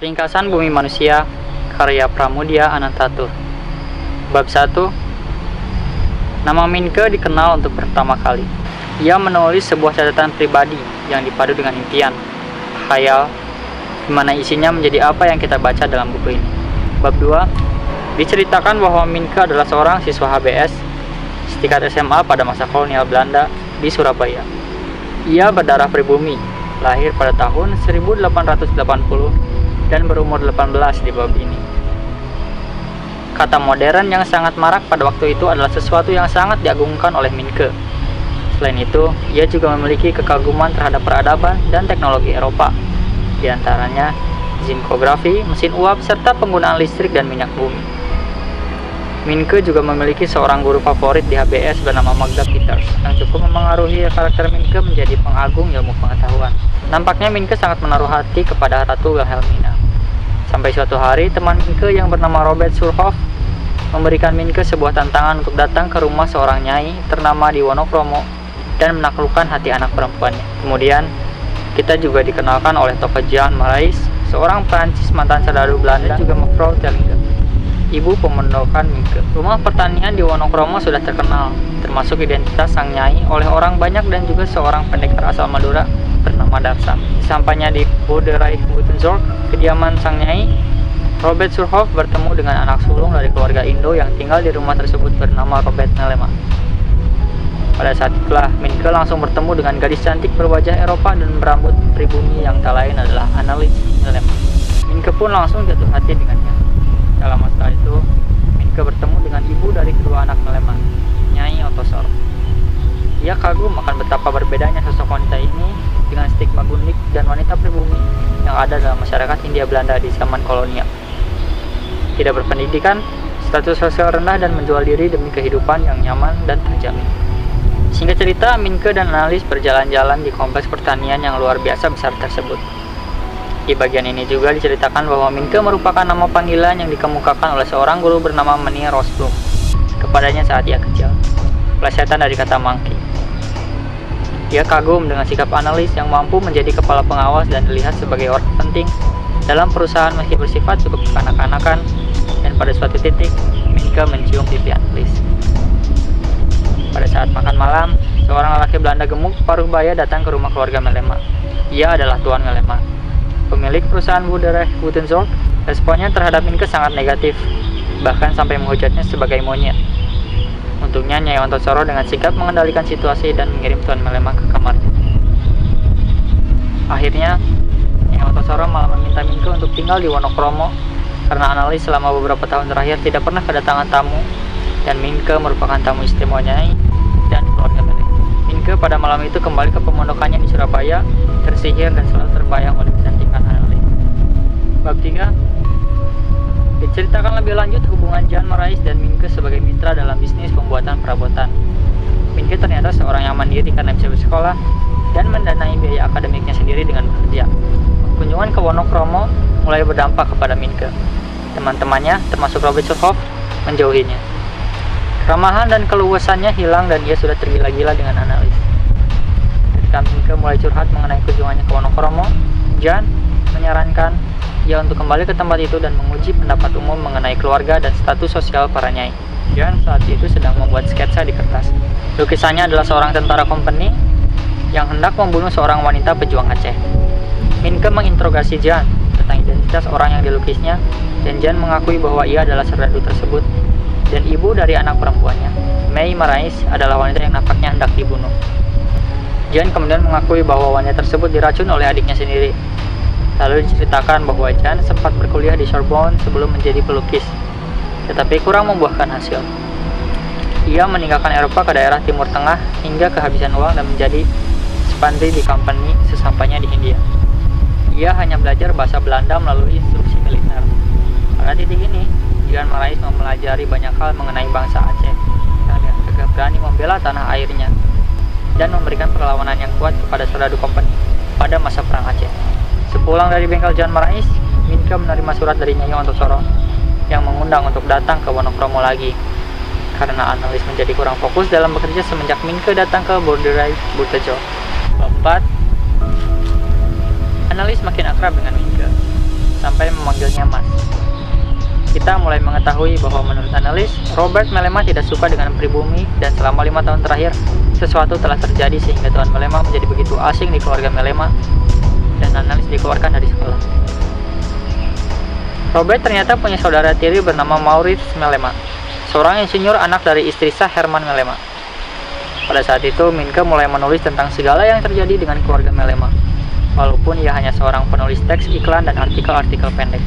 Ringkasan Bumi Manusia, karya Pramudia Anantatur. Bab 1. Nama Minke dikenal untuk pertama kali. Ia menulis sebuah catatan pribadi yang dipadu dengan impian, khayal, di mana isinya menjadi apa yang kita baca dalam buku ini. Bab 2. Diceritakan bahwa Minke adalah seorang siswa HBS setingkat SMA pada masa kolonial Belanda di Surabaya. Ia berdarah pribumi, lahir pada tahun 1880 dan berumur 18 di bab ini. Kata modern yang sangat marak pada waktu itu adalah sesuatu yang sangat diagungkan oleh Minke. Selain itu, ia juga memiliki kekaguman terhadap peradaban dan teknologi Eropa, di antaranya zinkografi, mesin uap, serta penggunaan listrik dan minyak bumi. Minke juga memiliki seorang guru favorit di HBS bernama Magda Peters, yang cukup memengaruhi karakter Minke menjadi pengagung ilmu pengetahuan. Nampaknya Minke sangat menaruh hati kepada Ratu Wilhelmina. Sampai suatu hari, teman Minke yang bernama Robert Surhoff memberikan Minke sebuah tantangan untuk datang ke rumah seorang nyai ternama di Wonokromo dan menaklukkan hati anak perempuannya. Kemudian, kita juga dikenalkan oleh tokoh Jean Marais, seorang Prancis mantan serdadu Belanda, dan juga Mevrouw Tellingen, ibu pemondokan Minke. Rumah pertanian di Wonokromo sudah terkenal, termasuk identitas sang nyai oleh orang banyak dan juga seorang pendekar asal Madura bernama Darsam. Sampainya di Boerderij Buitenzorg, kediaman sang nyai, Robert Surhoff bertemu dengan anak sulung dari keluarga Indo yang tinggal di rumah tersebut bernama Robert Nelema. Pada saat itulah Minke langsung bertemu dengan gadis cantik berwajah Eropa dan berambut pribumi yang tak lain adalah Annelies Nelema. Minke pun langsung jatuh hati dengannya. Dalam masa itu, Minke bertemu dengan ibu dari kedua anak Nelema, Nyai Otosor. Ia kagum akan betapa berbedanya sosok wanita ini dengan stigma gundik dan wanita pribumi yang ada dalam masyarakat Hindia Belanda di zaman kolonial. Tidak berpendidikan, status sosial rendah, dan menjual diri demi kehidupan yang nyaman dan terjamin. Singkat cerita, Minke dan Annelies berjalan-jalan di kompleks pertanian yang luar biasa besar tersebut. Di bagian ini juga diceritakan bahwa Minke merupakan nama panggilan yang dikemukakan oleh seorang guru bernama Meneer Rosblum kepadanya saat ia kecil, plesetan dari kata monkey. Ia kagum dengan sikap Annelies yang mampu menjadi kepala pengawas dan dilihat sebagai orang penting dalam perusahaan meski bersifat cukup kekanak-kanakan, dan pada suatu titik, Minke mencium pipi Annelies. Pada saat makan malam, seorang lelaki Belanda gemuk paruh baya datang ke rumah keluarga Melema. Ia adalah Tuan Melema, pemilik perusahaan Boerderij Buitenzorg. Responnya terhadap Minke sangat negatif, bahkan sampai menghujatnya sebagai monyet. Untungnya Nyai Ontosoro dengan sigap mengendalikan situasi dan mengirim Tuan Melema ke kamarnya. Akhirnya, Nyai Ontosoro malah meminta Minke untuk tinggal di Wonokromo karena Annelies selama beberapa tahun terakhir tidak pernah kedatangan tamu, dan Minke merupakan tamu istimewa Nyai dan keluarga Melema. Minke pada malam itu kembali ke pemondokannya di Surabaya, tersihir dan selalu terbayang oleh kecantikan Annelies. Bab 3. Diceritakan lebih lanjut hubungan Jean Marais dan Minke sebagai mitra dalam bisnis pembuatan perabotan. Minke ternyata seorang yang mandiri karena bisa bersekolah dan mendanai biaya akademiknya sendiri dengan bekerja. Kunjungan ke Wonokromo mulai berdampak kepada Minke. Teman-temannya, termasuk Robert Surhoff, menjauhinya. Keramahan dan keluasannya hilang dan ia sudah tergila-gila dengan Annelies. Ketika Minke mulai curhat mengenai kunjungannya ke Wonokromo, Jean menyarankan ia untuk kembali ke tempat itu dan menguji pendapat umum mengenai keluarga dan status sosial para nyai. Jean saat itu sedang membuat sketsa di kertas. Lukisannya adalah seorang tentara kompeni yang hendak membunuh seorang wanita pejuang Aceh. Minke menginterogasi Jean tentang identitas orang yang dilukisnya, dan Jean mengakui bahwa ia adalah serdadu tersebut dan ibu dari anak perempuannya. May Marais adalah wanita yang nampaknya hendak dibunuh. Jean kemudian mengakui bahwa wanita tersebut diracun oleh adiknya sendiri. Lalu diceritakan bahwa Jean sempat berkuliah di Sorbonne sebelum menjadi pelukis, tetapi kurang membuahkan hasil. Ia meninggalkan Eropa ke daerah Timur Tengah hingga kehabisan uang dan menjadi spandri di company sesampainya di Hindia. Ia hanya belajar bahasa Belanda melalui instruksi militer. Pada titik ini, Jean Marais mempelajari banyak hal mengenai bangsa Aceh yang dengan tegak berani membela tanah airnya dan memberikan perlawanan yang kuat kepada serdadu company pada masa Perang Aceh. Sepulang dari bengkel Jean Marais, Minke menerima surat dari Nyai Ontosoro yang mengundang untuk datang ke Wonokromo lagi karena Annelies menjadi kurang fokus dalam bekerja semenjak Minke datang ke Boerderij Buitenzorg. Bab 4. Annelies makin akrab dengan Minke. sampai memanggilnya Mas. Kita mulai mengetahui bahwa menurut analis, Robert Mellema tidak suka dengan pribumi dan selama 5 tahun terakhir, sesuatu telah terjadi sehingga Tuan Mellema menjadi begitu asing di keluarga Mellema dan analis dikeluarkan dari sekolah. Robert ternyata punya saudara tiri bernama Maurits Mellema, seorang insinyur anak dari istri sah Herman Mellema. Pada saat itu, Minke mulai menulis tentang segala yang terjadi dengan keluarga Mellema, walaupun ia hanya seorang penulis teks iklan dan artikel-artikel pendek.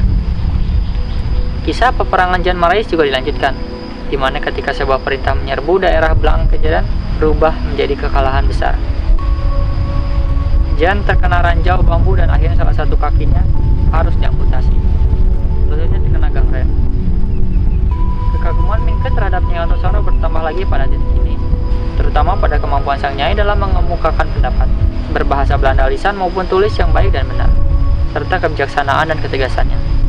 Kisah peperangan Jan Marais juga dilanjutkan, di mana ketika sebuah perintah menyerbu daerah Blankenberge berubah menjadi kekalahan besar. Jan terkena ranjau bambu dan akhirnya salah satu kakinya harus diamputasi. Lututnya terkena gangren. Kekaguman Minke terhadap Nyai Ontosoro bertambah lagi pada titik ini, terutama pada kemampuan sang Nyai dalam mengemukakan pendapat, berbahasa Belanda lisan maupun tulis yang baik dan benar, serta kebijaksanaan dan ketegasannya.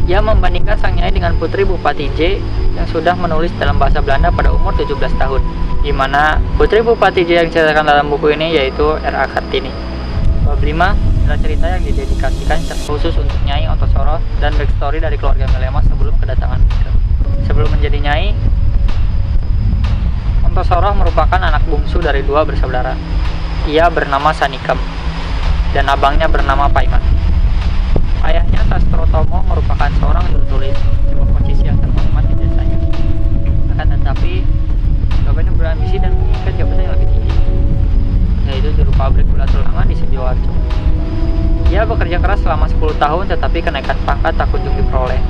Ia membandingkan sang Nyai dengan putri Bupati J yang sudah menulis dalam bahasa Belanda pada umur 17 tahun, di mana putri Bupati J yang diceritakan dalam buku ini yaitu R.A. Kartini. Bab 5 adalah cerita yang didedikasikan khusus untuk Nyai Ontosoro dan backstory dari keluarga Mellema sebelum kedatangan Minke. Sebelum menjadi Nyai, Ontosoro merupakan anak bungsu dari 2 bersaudara. Ia bernama Sanikam dan abangnya bernama Paiman. Ayahnya Sastrotomo merupakan seorang juru tulis, sebuah posisi yang terhormat di desanya. Akan tetapi, bapaknya berambisi dan menginginkan jabatan yang lebih tinggi, yaitu juru pabrik gula tulangan di Sidoarjo. Ia bekerja keras selama 10 tahun tetapi kenaikan pangkat tak kunjung diperoleh.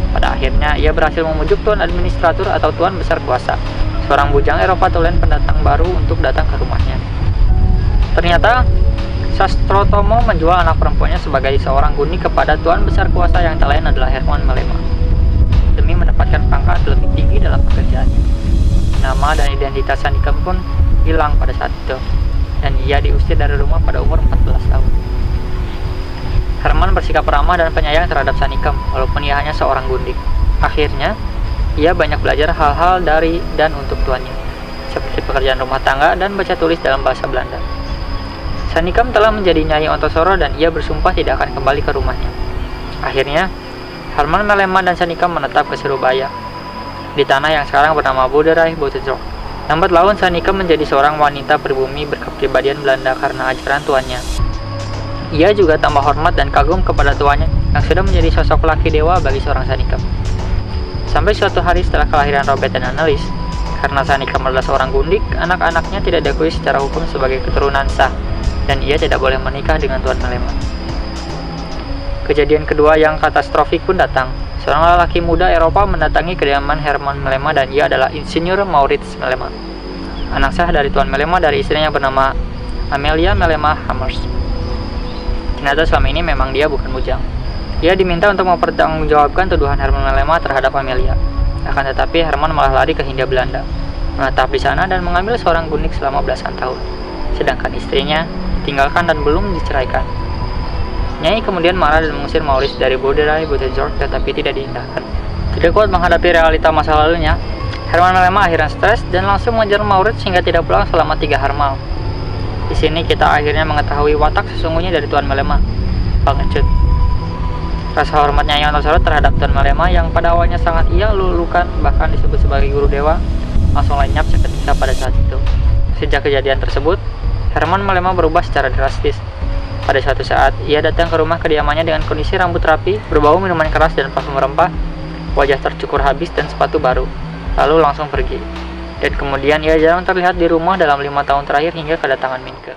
Pada akhirnya, ia berhasil memujuk Tuan Administratur atau Tuan Besar Kuasa, seorang bujang Eropa tulen pendatang baru untuk datang ke rumahnya. Ternyata, Sastrotomo menjual anak perempuannya sebagai seorang guni kepada Tuan Besar Kuasa yang tak lain adalah Herman Mellema, demi mendapatkan pangkat lebih tinggi dalam pekerjaannya. Nama dan identitas Sanikam pun hilang pada saat itu, dan ia diusir dari rumah pada umur 14 tahun. Herman bersikap ramah dan penyayang terhadap Sanikam, walaupun ia hanya seorang gundik. Akhirnya, ia banyak belajar hal-hal dari dan untuk tuannya, seperti pekerjaan rumah tangga dan baca tulis dalam bahasa Belanda. Sanikam telah menjadi Nyai Ontosoro dan ia bersumpah tidak akan kembali ke rumahnya. Akhirnya, Herman Mellema dan Sanikam menetap ke Surabaya, di tanah yang sekarang bernama Boerderij Bottejorp. Lambat laun Sanikam menjadi seorang wanita pribumi berkepribadian Belanda karena ajaran tuannya. Ia juga tambah hormat dan kagum kepada tuannya yang sudah menjadi sosok laki dewa bagi seorang Sanikam. Sampai suatu hari setelah kelahiran Robert dan Annelies, karena Sanikam adalah seorang gundik, anak-anaknya tidak diakui secara hukum sebagai keturunan sah, dan ia tidak boleh menikah dengan Tuan Mellema. Kejadian kedua yang katastrofik pun datang. Seorang lelaki muda Eropa mendatangi kediaman Herman Mellema dan ia adalah Insinyur Maurits Mellema, anak sah dari Tuan Mellema dari istrinya bernama Amelia Mellema Hammers. Ternyata selama ini memang dia bukan bujang. Ia diminta untuk mempertanggungjawabkan tuduhan Herman Mellema terhadap Amelia. Akan tetapi Herman malah lari ke Hindia Belanda, menetap di sana dan mengambil seorang gundik selama belasan tahun. Sedangkan istrinya ditinggalkan dan belum diceraikan. Nyai kemudian marah dan mengusir Maurits dari Boerderij Bottejorp tetapi tidak diindahkan. Tidak kuat menghadapi realita masa lalunya, Herman Mellema akhirnya stres dan langsung mengejar Maurits hingga tidak pulang selama 3 harmal. Di sini kita akhirnya mengetahui watak sesungguhnya dari Tuan Mellema, pengecut. Rasa hormat Nyai Ontosoro terhadap Tuan Mellema yang pada awalnya sangat ia lulukan bahkan disebut sebagai guru dewa, langsung lenyap seketika pada saat itu. Sejak kejadian tersebut, Herman Mellema berubah secara drastis. Pada suatu saat, ia datang ke rumah kediamannya dengan kondisi rambut rapi, berbau minuman keras dan parfum rempah, wajah tercukur habis dan sepatu baru, lalu langsung pergi. Dan kemudian ia jarang terlihat di rumah dalam 5 tahun terakhir hingga kedatangan Minke.